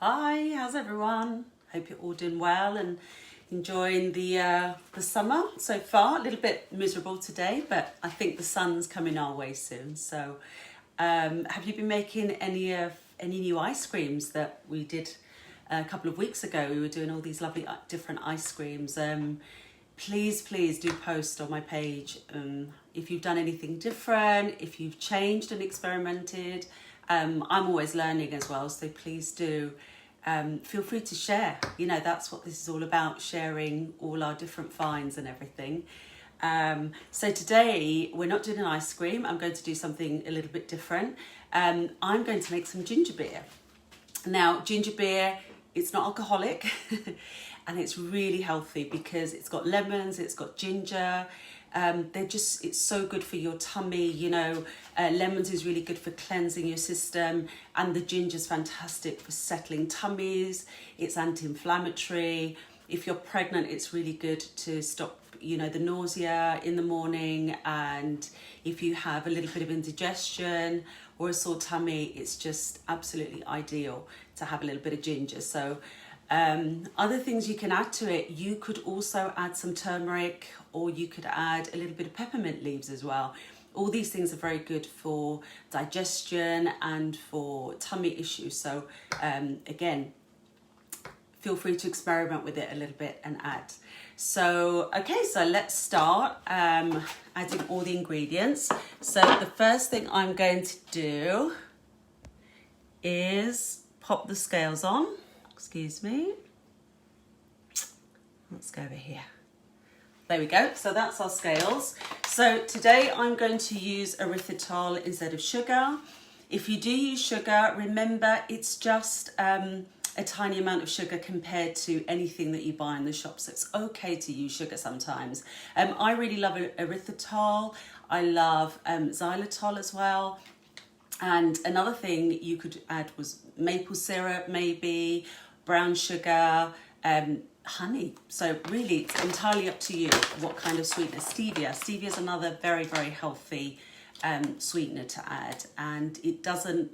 Hi, how's everyone? Hope you're all doing well and enjoying the summer so far. A little bit miserable today, but I think the sun's coming our way soon. So, have you been making any new ice creams that we did a couple of weeks ago? We were doing all these lovely different ice creams. Please do post on my page if you've done anything different, if you've changed and experimented. I'm always learning as well, so please do feel free to share. You know, that's what this is all about, sharing all our different finds and everything. So today we're not doing an ice cream. I'm going to do something a little bit different. I'm going to make some ginger beer. Now, ginger beer, it's not alcoholic and it's really healthy because it's got lemons, it's got ginger. It's so good for your tummy, you know. Lemons is really good for cleansing your system, and the ginger's fantastic for settling tummies. It's anti-inflammatory. If you're pregnant, it's really good to stop, you know, the nausea in the morning. And if you have a little bit of indigestion or a sore tummy, it's just absolutely ideal to have a little bit of ginger. So other things you can add to it, you could also add some turmeric, or you could add a little bit of peppermint leaves as well. All these things are very good for digestion and for tummy issues. So again, feel free to experiment with it a little bit and add. So, okay, so let's start adding all the ingredients. So the first thing I'm going to do is pop the scales on. Excuse me. Let's go over here. There we go. So that's our scales. So today I'm going to use erythritol instead of sugar. If you do use sugar, remember it's just a tiny amount of sugar compared to anything that you buy in the shop. So it's okay to use sugar sometimes. I really love erythritol. I love xylitol as well. And another thing you could add was maple syrup, maybe brown sugar, honey. So really it's entirely up to you what kind of sweetener. Stevia is another very healthy sweetener to add, and it doesn't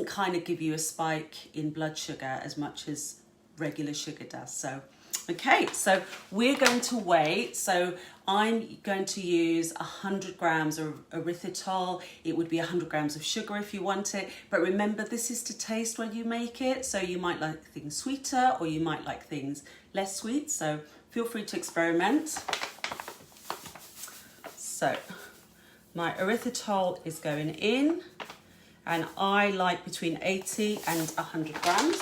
kind of give you a spike in blood sugar as much as regular sugar does. So okay, so we're going to weigh. So I'm going to use 100 grams of erythritol. It would be 100 grams of sugar if you want it. But remember, this is to taste when you make it. So you might like things sweeter or you might like things less sweet. So feel free to experiment. So my erythritol is going in, and I like between 80 and 100 grams.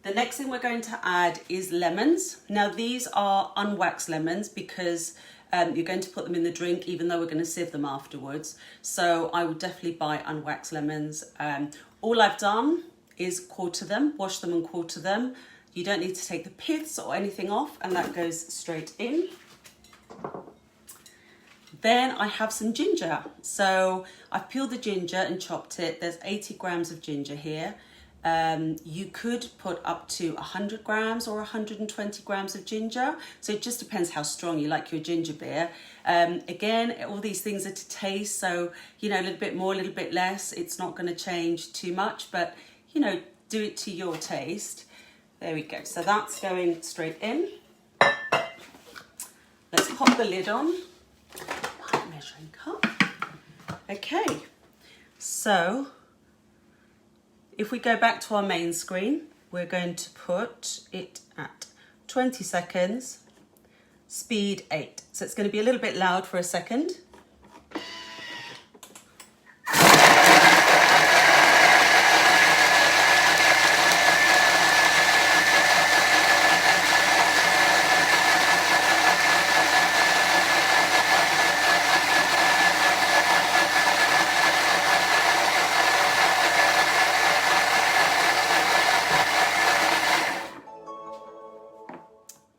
The next thing we're going to add is lemons. Now these are unwaxed lemons because you're going to put them in the drink, even though we're going to sieve them afterwards. So I would definitely buy unwaxed lemons. All I've done is quarter them, wash them and quarter them. You don't need to take the pits or anything off, and that goes straight in. Then I have some ginger. So I've peeled the ginger and chopped it. There's 80 grams of ginger here. You could put up to 100 grams or 120 grams of ginger. So it just depends how strong you like your ginger beer. Again, all these things are to taste. So, you know, a little bit more, a little bit less. It's not going to change too much, but, you know, do it to your taste. There we go. So that's going straight in. Let's pop the lid on. My measuring cup. Okay. So if we go back to our main screen, we're going to put it at 20 seconds, speed 8. So it's going to be a little bit loud for a second.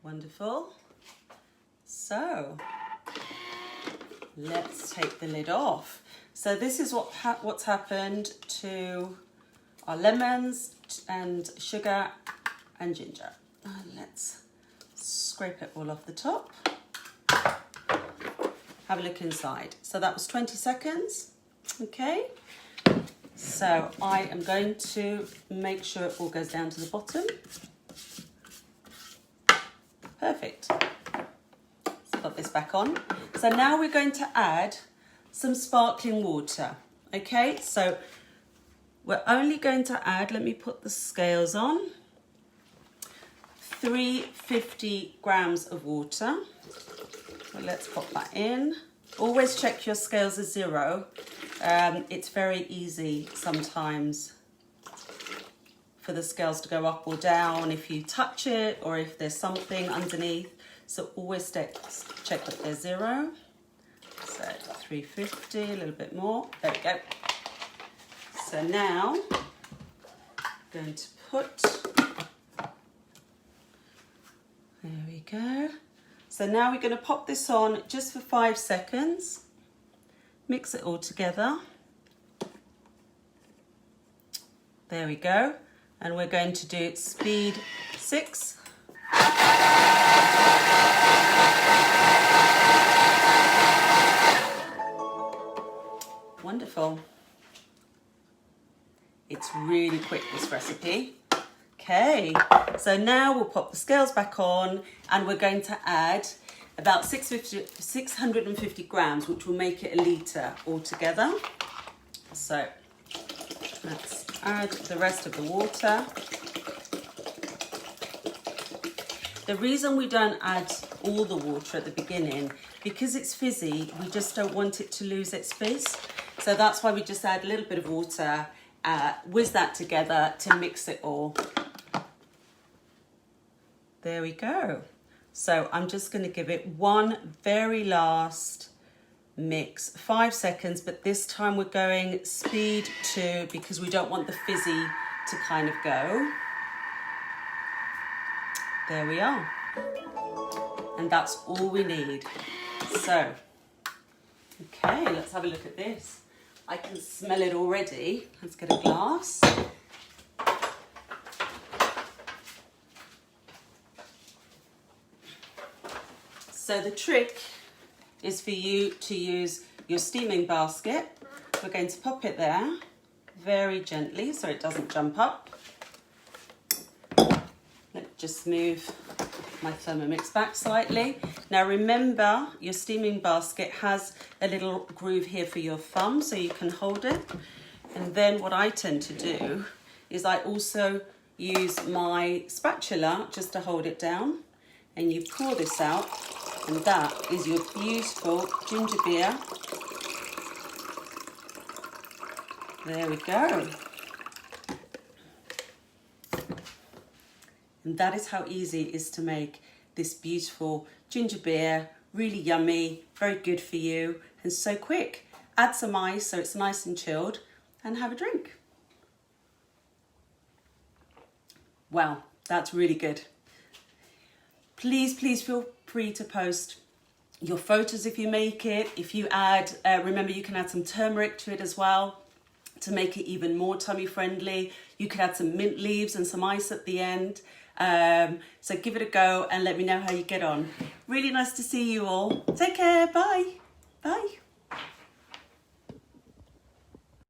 Wonderful. So let's take the lid off. So this is what's happened to our lemons and sugar and ginger. Let's scrape it all off the top. Have a look inside. So that was 20 seconds. Okay. So I am going to make sure it all goes down to the bottom. Perfect. Let's put this back on. So now we're going to add some sparkling water. Okay, so we're only going to add, let me put the scales on, 350 grams of water. So let's pop that in. Always check your scales are 0. It's very easy sometimes for the scales to go up or down if you touch it or if there's something underneath. So always check that they're 0. So 350, a little bit more. There we go. So now I'm going to put, there we go. So now we're going to pop this on just for 5 seconds. Mix it all together. There we go. And we're going to do speed 6. Wonderful. It's really quick, this recipe. Okay, so now we'll pop the scales back on and we're going to add about 650 grams, which will make it a litre altogether. So let's add the rest of the water. The reason we don't add all the water at the beginning, because it's fizzy, we just don't want it to lose its fizz. So that's why we just add a little bit of water, whiz that together to mix it all. There we go. So I'm just going to give it one very last mix, 5 seconds, but this time we're going speed 2 because we don't want the fizzy to kind of go. There we are. And that's all we need. So, okay, let's have a look at this. I can smell it already. Let's get a glass. So the trick is for you to use your steaming basket. We're going to pop it there very gently so it doesn't jump up. Let's just move my Thermomix back slightly. Now remember, your steaming basket has a little groove here for your thumb so you can hold it. And then what I tend to do is I also use my spatula just to hold it down. And you pour this out. And that is your beautiful ginger beer. There we go. And that is how easy it is to make this beautiful ginger beer. Really yummy, very good for you, and so quick. Add some ice so it's nice and chilled, and have a drink. Wow, that's really good. Please feel free to post your photos if you make it. If you add, remember you can add some turmeric to it as well to make it even more tummy friendly. You could add some mint leaves and some ice at the end. So give it a go and let me know how you get on. Really nice to see you all. Take care, bye. Bye.